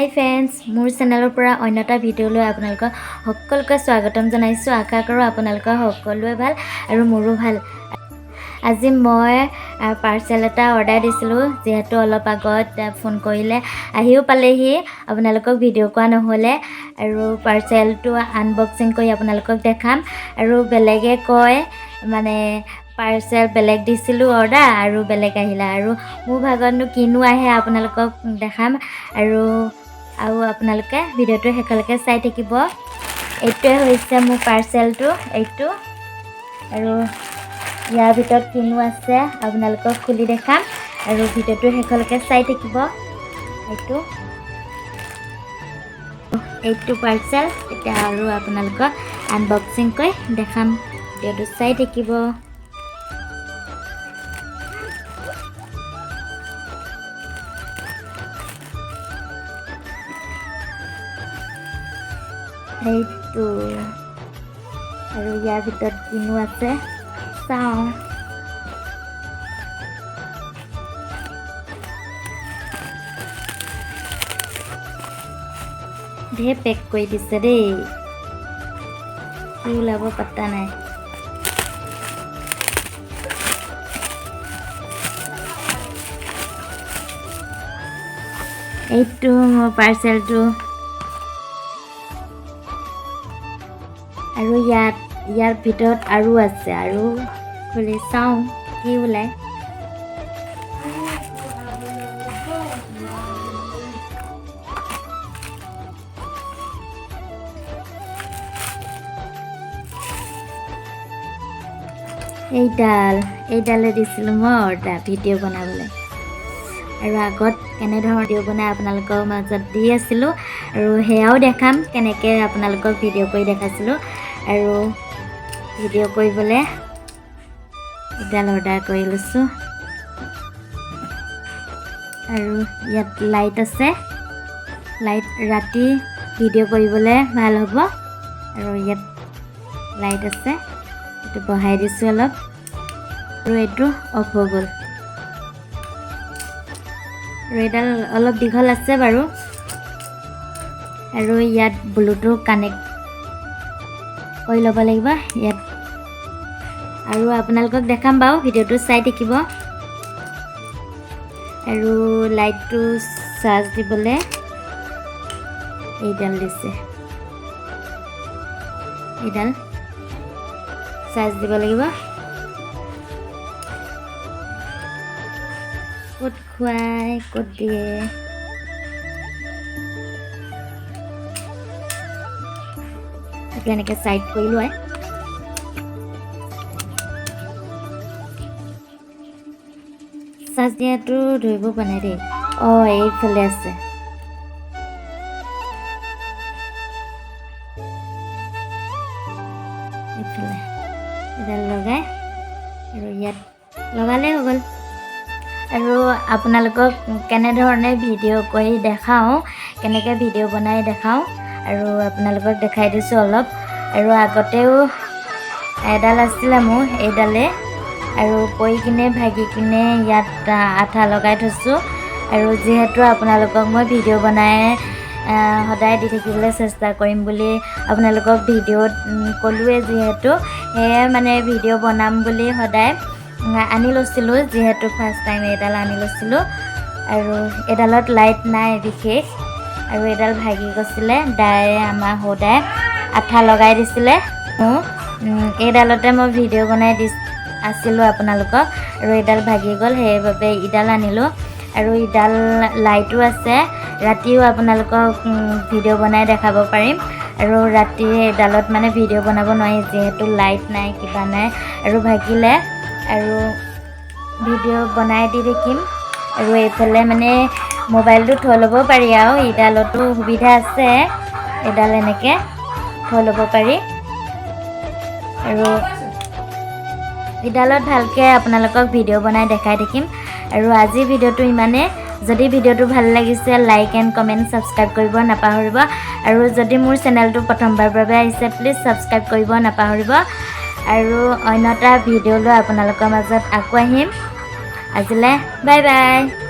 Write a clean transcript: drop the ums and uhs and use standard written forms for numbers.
হাই friends, মোৰ চেনেলৰ পৰা অন্য এটা ভিডিঅ'লৈ আপোনালোকক সকলোকে স্বাগতম জনাইছোঁ। আশা কৰোঁ আপোনালোকৰ সকলোৱে ভাল আৰু মোৰো ভাল। আজি মই পাৰ্চেল এটা অৰ্ডাৰ দিছিলোঁ, যিহেতু অলপ আগত ফোন কৰিলে আহিও পালেহি। আপোনালোকক ভিডিঅ' কৰা নহ'লে আৰু পাৰ্চেলটো আনবক্সিং কৰি আপোনালোকক দেখাম। আৰু বেলেগে কয় মানে পাৰ্চেল বেলেগ দিছিলোঁ অৰ্ডাৰ আৰু বেলেগ আহিলে, আৰু মোৰ ভাগতনো কিনো আহে আপোনালোকক দেখাম। আৰু আপোনালোকে ভিডিঅ'টো শেষলৈকে চাই থাকিব। এইটোৱে হৈছে মোৰ পাৰ্চেলটো, এইটো। আৰু ইয়াৰ ভিতৰত কিনো আছে আপোনালোকক খুলি দেখাম, আৰু ভিডিঅ'টো শেষলৈকে চাই থাকিব। এইটো পাৰ্চেল এতিয়া আৰু আপোনালোকক আনবক্সিং কৰি দেখাম, ভিডিঅ'টো চাই থাকিব। এইটো আৰু ইয়াৰ ভিতৰত কিনো আছে চাওঁ। ঢেৰ পেক কৰি দিছে দেই, কি ওলাব পাত্তা নাই। এইটো মোৰ পাৰ্চেলটো, আৰু ইয়াৰ ভিতৰত আৰু আছে, আৰু খুলি চাওঁ কি ওলায়। এইডালে দিছিলোঁ মই অৰ্ডাৰ ভিডিঅ' বনাবলৈ, আৰু আগত কেনেধৰণৰ ভিডিঅ' বনাই আপোনালোকৰ মাজত দি আছিলোঁ, আৰু সেয়াও দেখাম কেনেকৈ আপোনালোকক ভিডিঅ' কৰি দেখাইছিলোঁ। আৰু ভিডিঅ' কৰিবলৈ এইডাল অৰ্ডাৰ কৰি লৈছোঁ। আৰু ইয়াত লাইট আছে, লাইট ৰাতি ভিডিঅ' কৰিবলৈ ভাল হ'ব। আৰু ইয়াত লাইট আছে, এইটো বহাই দিছোঁ অলপ, আৰু এইটো অফ হৈ গ'ল। আৰু এইডাল অলপ দীঘল আছে বাৰু। আৰু ইয়াত ব্লুটুথ কানেক্ট কৰি ল'ব লাগিব ইয়াত, আৰু আপোনালোকক দেখাম বাৰু, ভিডিঅ'টো চাই থাকিব। আৰু লাইটটো চাৰ্জ দিবলৈ এইডাল দিছে, এইডাল চাৰ্জ দিব লাগিব। ক'ত খুৱাই ক'ত দিয়ে, এনেকৈ চাইড কৰি লয়। চাৰ্জ দিয়াটো ধৰিব পৰা নাই দেই। এইফালে আছে। এইফালে এডাল লগাই, আৰু ইয়াত লগালেই হৈ গ'ল। আৰু আপোনালোকক কেনেধৰণে ভিডিঅ' কৰি দেখাওঁ, কেনেকৈ ভিডিঅ' বনাই দেখাওঁ, আৰু আপোনালোকক দেখাই দিছোঁ অলপ। আৰু আগতেও এডাল আছিলে মোৰ এইডালে, আৰু পৰি কিনে ভাগি কিনে ইয়াত আঠা লগাই থৈছোঁ। আৰু যিহেতু আপোনালোকক মই ভিডিঅ' বনাই সদায় দি থাকিবলৈ চেষ্টা কৰিম বুলি আপোনালোকক ভিডিঅ'ত ক'লোৱে, যিহেতু সেয়ে মানে ভিডিঅ' বনাম বুলি সদায় আনি লৈছিলোঁ, যিহেতু ফাৰ্ষ্ট টাইম এইডাল আনি লৈছিলোঁ। আৰু এইডালত লাইট নাই বিশেষ, আৰু এইডাল ভাগি গৈছিলে। দায়ে আমাৰ সদায় আঠা লগাই দিছিলে। এইডালতে মই ভিডিঅ' বনাই আছিলোঁ আপোনালোকক, আৰু এইডাল ভাগি গ'ল, সেইবাবে ইডাল আনিলোঁ। আৰু ইডাল লাইটো আছে, ৰাতিও আপোনালোকক ভিডিঅ' বনাই দেখাব পাৰিম। আৰু ৰাতি এইডালত মানে ভিডিঅ' বনাব নোৱাৰি, যিহেতু লাইট নাই, কিবা নাই, আৰু ভাগিলে। আৰু ভিডিঅ' বনাই দি থাকিম। আৰু এইফালে মানে মোবাইলটো থৈ ল'ব পাৰি, আৰু ইডালতো সুবিধা আছে, এডাল এনেকৈ থৈ ল'ব পাৰি। আৰু ইডালত ভালকৈ আপোনালোকক ভিডিঅ' বনাই দেখাই থাকিম। আৰু আজিৰ ভিডিঅ'টো ইমানেই। যদি ভিডিঅ'টো ভাল লাগিছে, লাইক এণ্ড কমেণ্ট ছাবস্ক্ৰাইব কৰিব নাপাহৰিব। আৰু যদি মোৰ চেনেলটো প্ৰথমবাৰৰ বাবে আহিছে, প্লিজ ছাবস্ক্ৰাইব কৰিব নাপাহৰিব। আৰু অন্য এটা ভিডিঅ' লৈ আপোনালোকৰ মাজত আকৌ আহিম। আজিলৈ বাই বাই।